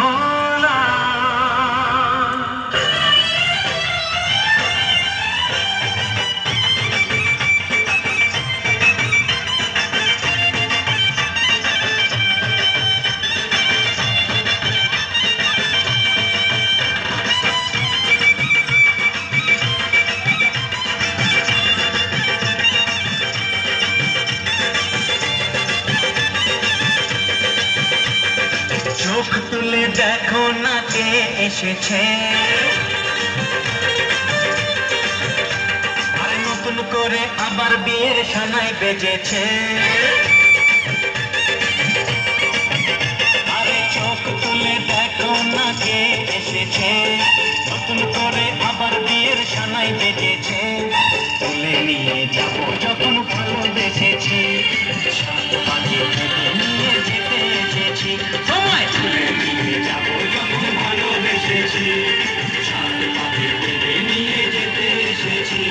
হলাম। চোখ তুলে দেখো না কে এসেছে, আর নতুন করে আবার বিয়ের সানাই বেজেছে। আরে চোখ তুলে দেখো না কে এসেছে, নতুন করে আবার বিয়ের সানাই বেজেছে। তুলে নিয়ে যাবো যখন ভালোবেসেছি, সাত পাখি থেকে নিয়ে যেতে এসেছি। সময় তুলে নিয়ে যাবো যখন ভালোবেসেছি, সাত পাখি থেকে নিয়ে যেতে এসেছি।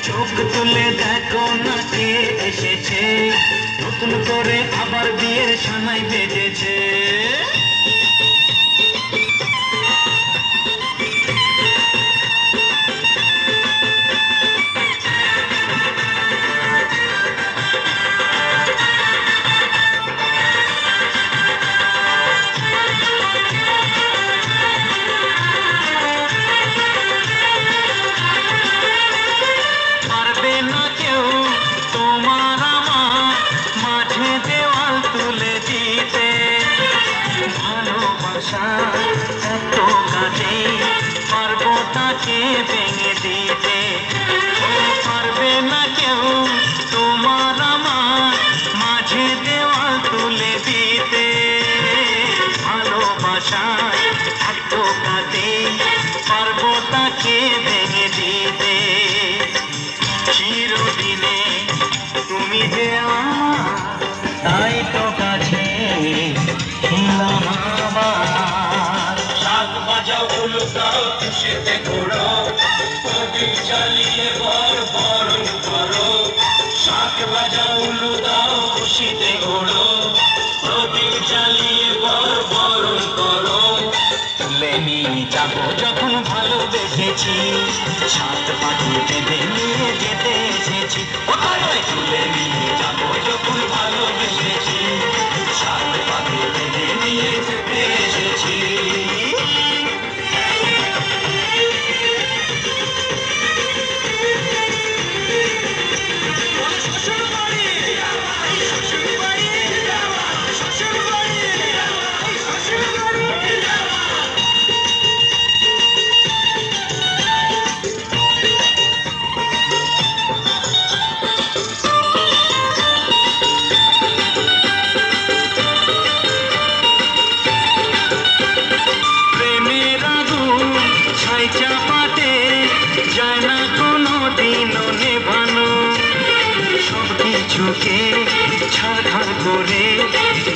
চোখ তুলে দেখো না কে এসেছে, নতুন করে আবার বিয়ের সানাই বেজেছে। পারবে না কেউ তোমার আমার মাঝে দেওয়াল তুলে দিতে, ভালোবাসা এত কাজে পারবো তাকে ভেঙে দিতে। ও পারবে না কেউ তোমার আমার মাঝে দেওয়াল তুলে দিতে, ভালোবাসা এত কাজে পারবো তাকে ভেঙে দিতে। চিরদিনে তুমি যে আমার, তাই তো কাছে ছিলাম আবার। শাক বাজাও উলুদাও খুশিতে ঘোরো, প্রদীপ জ্বালিয়ে বরণ করো। শাক বাজাও উলুদাও খুশিতে ঘোরো, প্রদীপ জ্বালিয়ে বরণ করো। তুলে নিয়ে যাবো যখন ভালোবেসেছি, সাত পাখি বেঁধে নিয়ে যেতে এসেছি। তুলে নিয়ে যাবো যখন ভালোবেসেছি, সাত পাখি বেঁধে নিয়ে যেতে এসেছি। প্রেমের আগুন ছাই চাপাতে যায় না কোনো দিনও নেভানো, সব কিছুকে ছাড়খাড় করে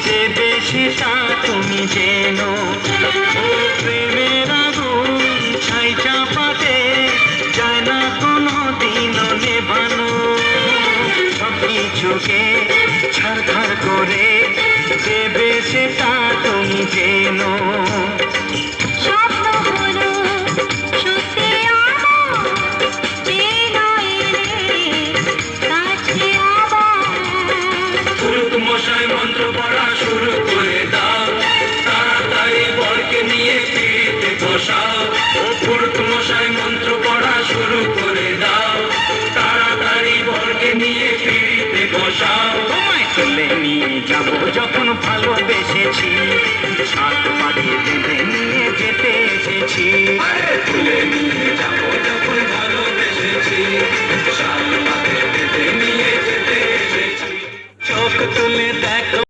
দেবে সেটা তুমি জেনো। প্রেমের আগুন ছাই চাপাতে যায় না কোনো দিনও নেভানো, সব কিছুকে ছাড়খাড় করে দেবে সেটা তুমি জেনো। স্বপ্নগুলো সত্যি আমার, চেনা এলে কাছে আবার। পুরুত মশাই মন্ত্র পড়া শুরু করে দাও, তাড়াতাড়ি বরকে নিয়ে পিড়িতে বসাও। ও পুরুত মশাই মন্ত্র পড়া শুরু করে দাও, তাড়াতাড়ি বরকে নিয়ে পিড়িতে বসাও। তোমায় তুলে নিয়ে যাবো যখন ভালোবেসেছি, সাত পাখি বেঁধে নিয়ে যেতে এসেছি। তুলে নিয়ে